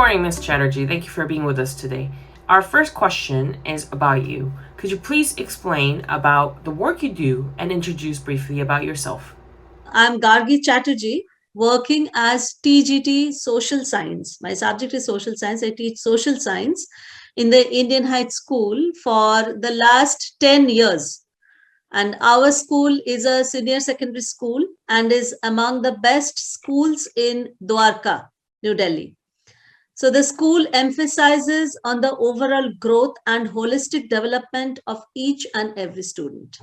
morning, Ms. Chatterjee. Thank you for being with us today. Our first question is about you. Could you please explain about the work you do and introduce briefly about yourself? I'm Gargi Chatterjee, working as TGT Social Science. My subject is Social Science. I teach Social Science in the Indian Heights School for the last 10 years. And our school is a senior secondary school and is among the best schools in Dwarka, New Delhi. So the school emphasizes on the overall growth and holistic development of each and every student.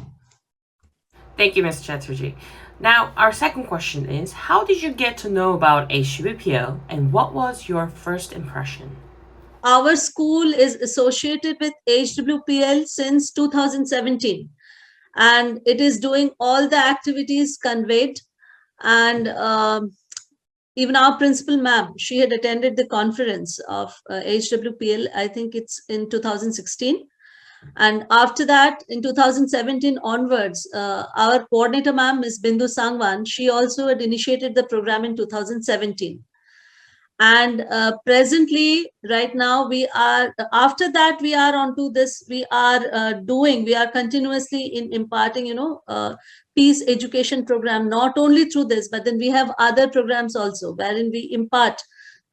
Thank you, Ms. Chatterjee. Now, our second question is, how did you get to know about HWPL and what was your first impression? Our school is associated with HWPL since 2017. And it is doing all the activities conveyed. And even our principal ma'am, she had attended the conference of HWPL, I think it's in 2016. And after that, in 2017 onwards, our coordinator ma'am, Ms. Bindu Sangwan, she also had initiated the program in 2017. And presently, right now, we are, after that, we are onto this, we are continuously imparting, peace education program, not only through this, but then we have other programs also, wherein we impart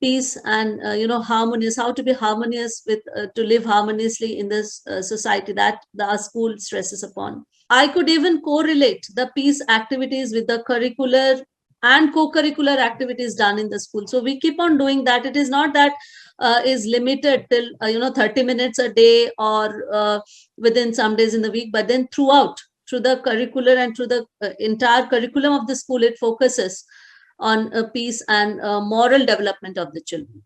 peace and, harmonious, how to be harmonious with, to live harmoniously in this society that our school stresses upon. I could even correlate the peace activities with the curricular and co-curricular activities done in the school. So we keep on doing that. It is not that is limited till 30 minutes a day or within some days in the week, but then through the curricular and through the entire curriculum of the school, it focuses on peace and moral development of the children.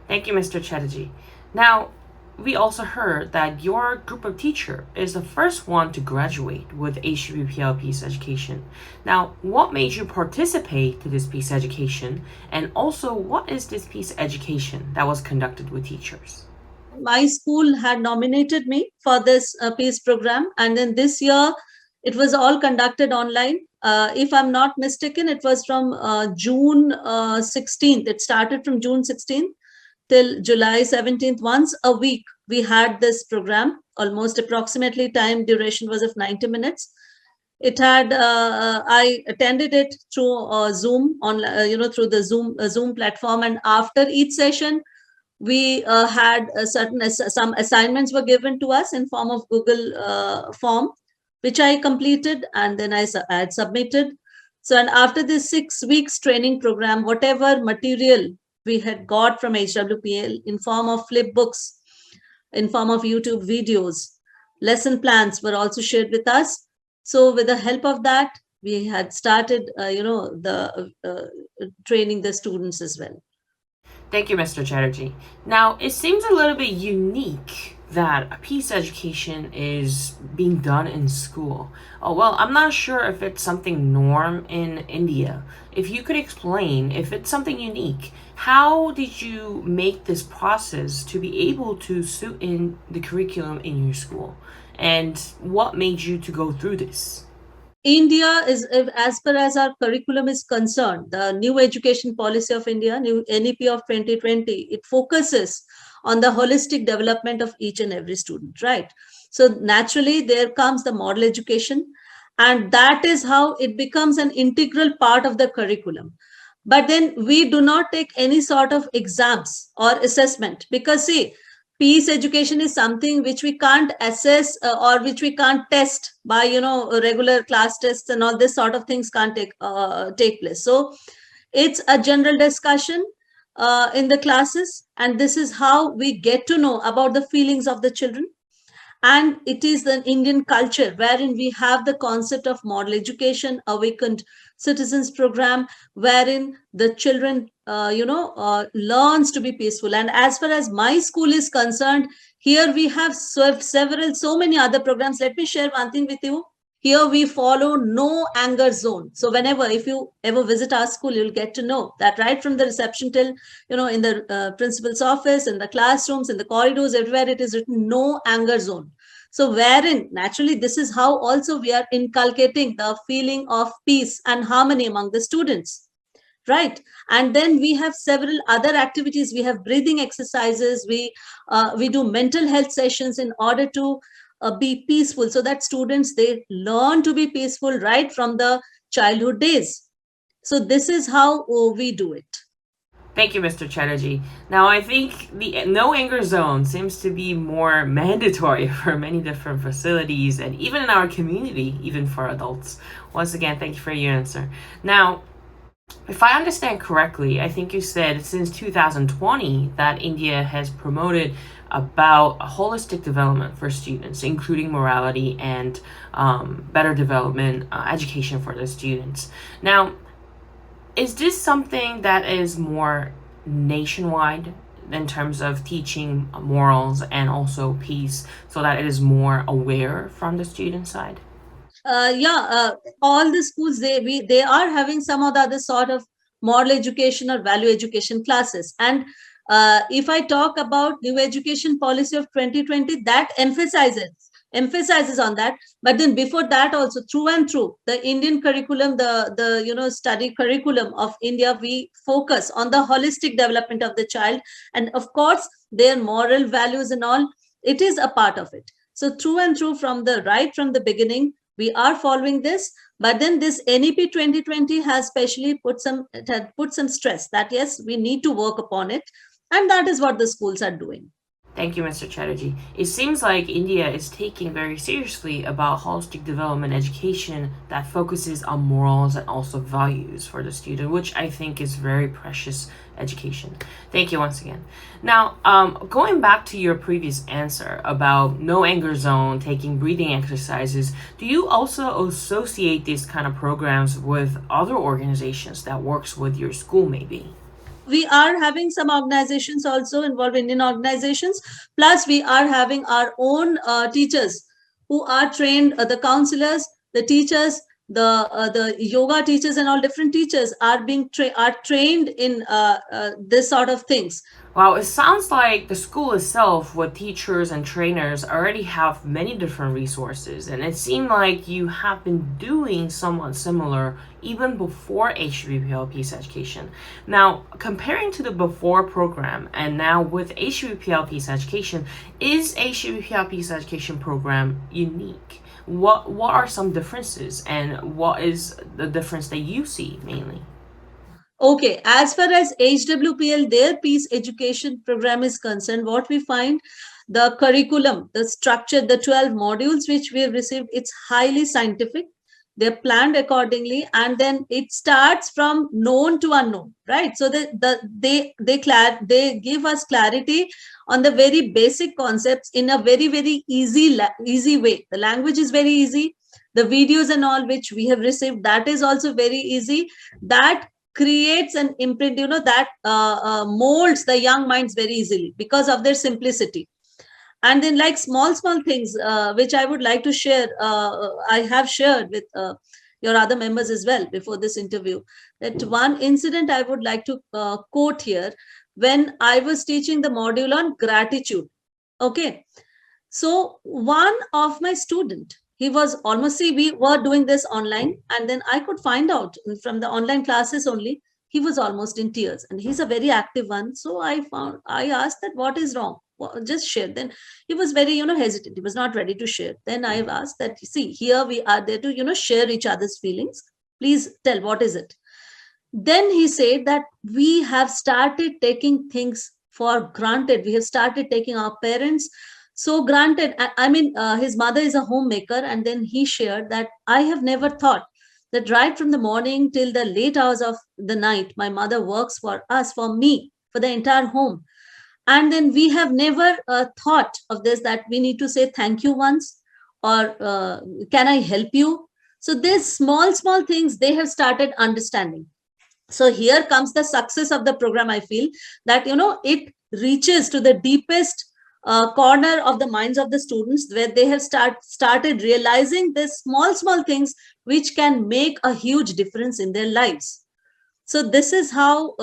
Thank you, Mr. Chatterjee. Now, we also heard that your group of teacher is the first one to graduate with HWPL Peace Education. Now, what made you participate to this peace education? And also, what is this peace education that was conducted with teachers? My school had nominated me for this peace program. And then this year, it was all conducted online. If I'm not mistaken, it was from June 16th. It started from June 16th. Till July 17th, once a week, we had this program. Almost approximately time duration was of 90 minutes. It had, I attended it through Zoom, on, through the Zoom platform. And after each session, we had some assignments were given to us in form of Google form, which I completed and then I had submitted. So, and after this 6 weeks training program, whatever material we had got from HWPL in form of flip books, in form of YouTube videos, lesson plans were also shared with us. So with the help of that, we had started, training the students as well. Thank you, Mr. Chatterjee. Now, it seems a little bit unique that a peace education is being done in school. Oh, well, I'm not sure if it's something norm in India. If you could explain, if it's something unique, how did you make this process to be able to suit in the curriculum in your school? And what made you to go through this? India is, as far as our curriculum is concerned, the new education policy of India, new NEP of 2020, it focuses on the holistic development of each and every student, right? So naturally, there comes the model education, and that is how it becomes an integral part of the curriculum. But then we do not take any sort of exams or assessment, because see, peace education is something which we can't assess or which we can't test by regular class tests, and all this sort of things can't take place. So it's a general discussion in the classes, and this is how we get to know about the feelings of the children. And it is the Indian culture wherein we have the concept of model education, awakened citizens program, wherein the children learns to be peaceful. And as far as my school is concerned, here we have so many other programs. Let me share one thing with you. Here we follow no anger zone. So whenever, if you ever visit our school, you'll get to know that right from the reception till, in the principal's office, in the classrooms, in the corridors, everywhere it is written no anger zone. So wherein naturally, this is how also we are inculcating the feeling of peace and harmony among the students. right? And then we have several other activities. We have breathing exercises. We do mental health sessions in order to be peaceful, so that students, they learn to be peaceful right from the childhood days. So this is how we do it. Thank you, Mr. Chatterjee. Now, I think the no anger zone seems to be more mandatory for many different facilities and even in our community, even for adults. Once again, thank you for your answer. Now, if I understand correctly, I think you said since 2020 that India has promoted about a holistic development for students, including morality and better development, education for the students. Now, is this something that is more nationwide in terms of teaching morals and also peace so that it is more aware from the student side? All the schools, they are having some of the other sort of moral education or value education classes. And if I talk about new education policy of 2020, that emphasizes on that. But then before that also, through and through the Indian curriculum, the study curriculum of India, we focus on the holistic development of the child, and of course their moral values and all, it is a part of it. So through and through, from the beginning, we are following this. But then this NEP 2020 has specially put some stress that yes, we need to work upon it, and that is what the schools are doing. Thank you, Mr. Chatterjee. It seems like India is taking very seriously about holistic development education that focuses on morals and also values for the student, which I think is very precious education. Thank you once again. Now, going back to your previous answer about no anger zone, taking breathing exercises, do you also associate these kind of programs with other organizations that works with your school maybe? We are having some organizations also involved, Indian organizations. Plus, we are having our own teachers who are trained, the counselors, the teachers, the yoga teachers, and all different teachers are trained in this sort of things. Wow, it sounds like the school itself with teachers and trainers already have many different resources, and it seemed like you have been doing somewhat similar even before HWPL Peace Education. Now, comparing to the before program and now with HWPL Peace Education, is HWPL Peace Education Program unique? What are some differences, and what is the difference that you see mainly? Okay, as far as HWPL, their Peace Education Program is concerned, what we find, the curriculum, the structure, the 12 modules which we have received, it's highly scientific. They're planned accordingly, and then it starts from known to unknown, right? So they give us clarity on the very basic concepts in a very, very easy way. The language is very easy. The videos and all which we have received, that is also very easy. That creates an imprint, that molds the young minds very easily because of their simplicity. And then like small things which I would like to share, I have shared with your other members as well before this interview, that one incident I would like to quote here. When I was teaching the module on gratitude, okay, so one of my student, he was almost, we were doing this online, and then I could find out from the online classes only, he was almost in tears, and he's a very active one. So I asked that what is wrong, just share. Then he was very hesitant, he was not ready to share. Then I asked that, see, here we are there to share each other's feelings, please tell what is it. Then he said that we have started taking things for granted. We have started taking our parents so granted. I mean, his mother is a homemaker, and then he shared that I have never thought that right from the morning till the late hours of the night, my mother works for us, for me, for the entire home. And then we have never thought of this, that we need to say thank you once, or can I help you? So these small things they have started understanding. So here comes the success of the program. I feel that it reaches to the deepest corner of the minds of the students, where they have started realizing these small things which can make a huge difference in their lives. So this is how,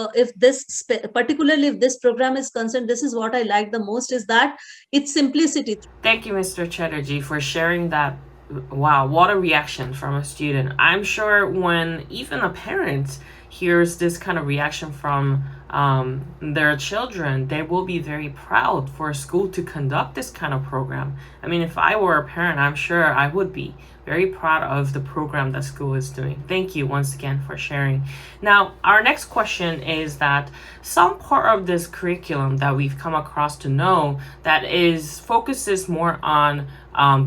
particularly if this program is concerned, this is what I like the most, is that its simplicity. Thank you, Mr. Chatterjee, for sharing that. Wow, what a reaction from a student. I'm sure when even a parent hears this kind of reaction from their children, they will be very proud for a school to conduct this kind of program. I mean, if I were a parent, I'm sure I would be very proud of the program that school is doing. Thank you once again for sharing. Now, our next question is that some part of this curriculum that we've come across to know that is focuses more on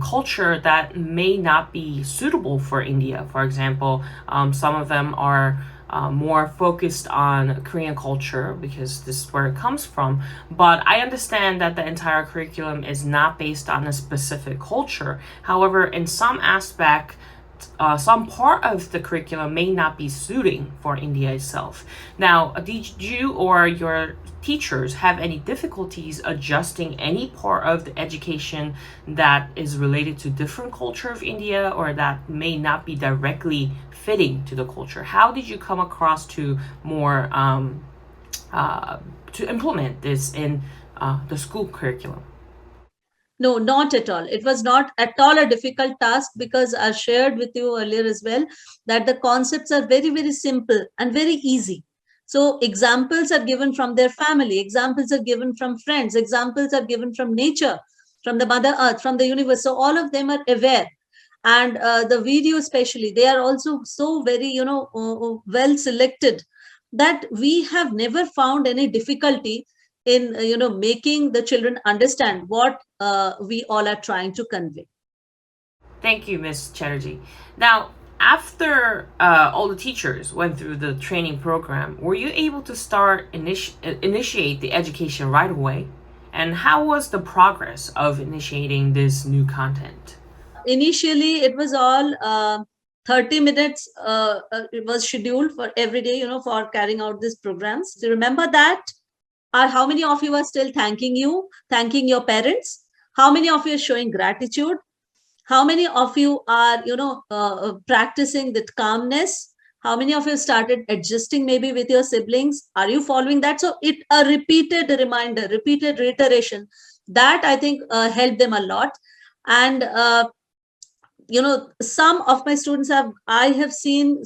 culture that may not be suitable for India. For example, some of them are more focused on Korean culture because this is where it comes from. But I understand that the entire curriculum is not based on a specific culture. However, in some aspect, some part of the curriculum may not be suiting for India itself. Now, did you or your teachers have any difficulties adjusting any part of the education that is related to different culture of India or that may not be directly fitting to the culture? How did you come across to more to implement this in the school curriculum? No, not at all. It was not at all a difficult task because I shared with you earlier as well that the concepts are very, very simple and very easy. So examples are given from their family, examples are given from friends, examples are given from nature, from the Mother Earth, from the universe. So all of them are aware. And the video especially, they are also so very, well selected that we have never found any difficulty in making the children understand what we all are trying to convey. Thank you, Ms. Chatterjee. Now, after all the teachers went through the training program, were you able to start initiate the education right away? And how was the progress of initiating this new content? Initially, it was all 30 minutes. It was scheduled for every day, for carrying out these programs. Do you remember that? How many of you are still thanking your parents? How many of you are showing gratitude? How many of you are, practicing that calmness? How many of you started adjusting maybe with your siblings? Are you following that? So it a repeated reminder, repeated reiteration that I think helped them a lot. And some of my students I have seen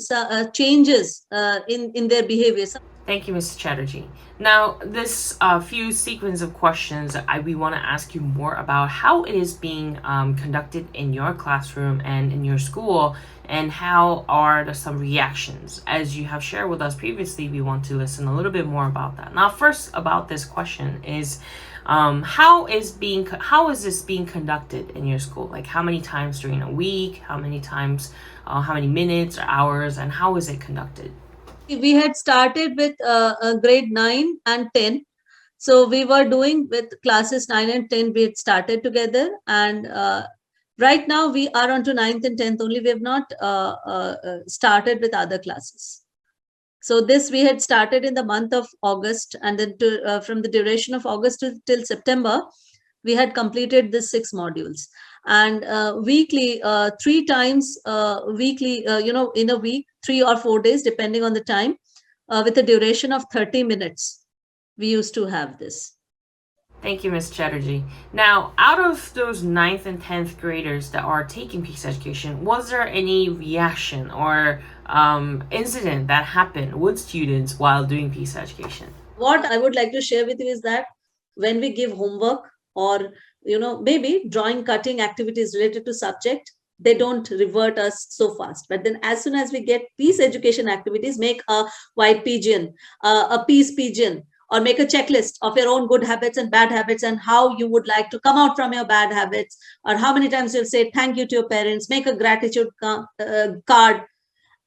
changes in their behavior. Thank you, Mrs. Chatterjee. Now, this few sequence of questions, we want to ask you more about how it is being conducted in your classroom and in your school, and how are some reactions. As you have shared with us previously, we want to listen a little bit more about that. Now, first about this question is, how is this being conducted in your school? Like how many times during a week, how many times, how many minutes or hours, and how is it conducted? We had started with grade 9 and 10. So we were doing with classes 9 and 10, we had started together. And right now we are on to 9th and 10th only. We have not started with other classes. So this we had started in the month of August, and then from the duration of August till September, we had completed the 6 modules. And weekly, 3 times weekly, in a week, 3 or 4 days, depending on the time, with a duration of 30 minutes, we used to have this. Thank you, Ms. Chatterjee. Now, out of those 9th and 10th graders that are taking Peace Education, was there any reaction or incident that happened with students while doing Peace Education? What I would like to share with you is that when we give homework or maybe drawing, cutting activities related to subject, they don't revert us so fast. But then as soon as we get peace education activities, make a white pigeon, a peace pigeon, or make a checklist of your own good habits and bad habits and how you would like to come out from your bad habits, or how many times you'll say thank you to your parents, make a gratitude card.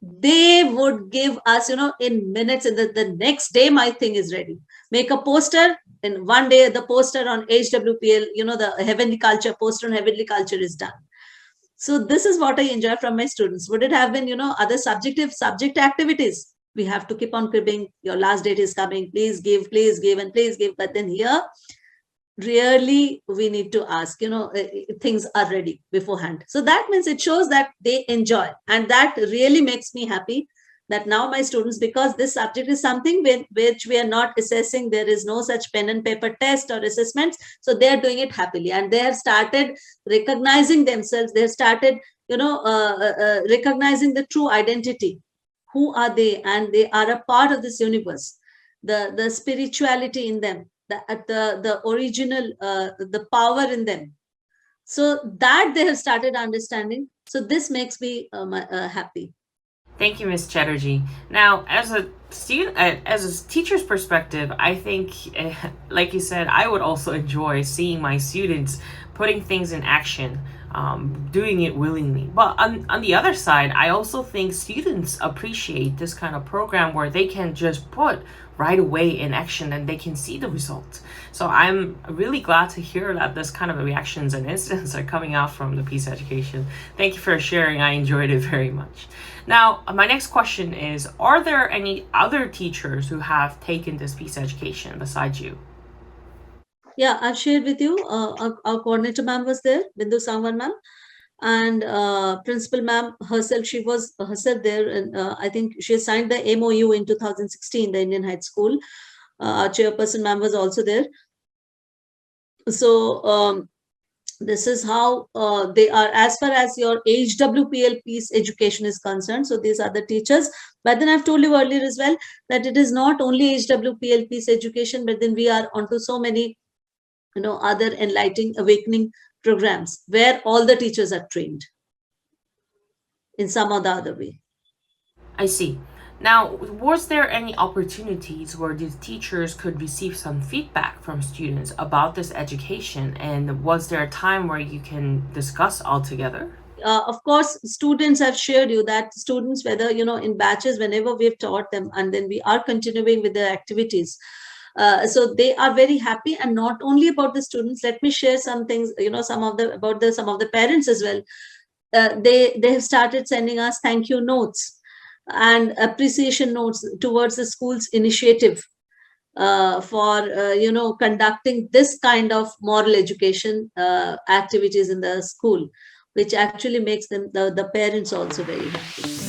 They would give us, in minutes, and the next day my thing is ready. Make a poster. In one day, the poster on HWPL, the heavenly culture, poster on heavenly culture is done. So this is what I enjoy from my students. Would it have been, other subject activities? We have to keep on cribbing. Your last date is coming. Please give, and please give. But then here, really, we need to ask, things are ready beforehand. So that means it shows that they enjoy. And that really makes me happy that now my students, because this subject is something which we are not assessing, there is no such pen and paper test or assessments. So they are doing it happily. And they have started recognizing themselves. They have started, recognizing the true identity who are they, and they are a part of this universe. The spirituality in them, the original, the power in them. So that they have started understanding. So this makes me happy. Thank you, Ms. Chatterjee. Now, as a student, as a teacher's perspective, I think, like you said, I would also enjoy seeing my students putting things in action, doing it willingly. But on the other side, I also think students appreciate this kind of program where they can just put right away in action and they can see the results. So I'm really glad to hear that this kind of reactions and incidents are coming out from the Peace Education. Thank you for sharing. I enjoyed it very much. Now, my next question is, are there any other teachers who have taken this Peace Education besides you? Yeah, I've shared with you. Our coordinator ma'am was there, Bindu Sangwan ma'am, and principal ma'am herself. She was herself there, and I think she signed the MOU in 2016, the Indian High School. Our chairperson ma'am was also there. So this is how they are as far as your HWPL Peace Education is concerned. So these are the teachers. But then I've told you earlier as well that it is not only HWPL Peace Education, but then we are onto so many other enlightening, awakening programs where all the teachers are trained in some or the other way. I see. Now, was there any opportunities where the teachers could receive some feedback from students about this education? And was there a time where you can discuss all together? Of course, students have shared you that students, whether, in batches, whenever we've taught them, and then we are continuing with the activities. So they are very happy, and not only about the students. Let me share some things, some of the parents as well. They have started sending us thank you notes and appreciation notes towards the school's initiative for conducting this kind of moral education activities in the school, which actually makes them the parents also very happy.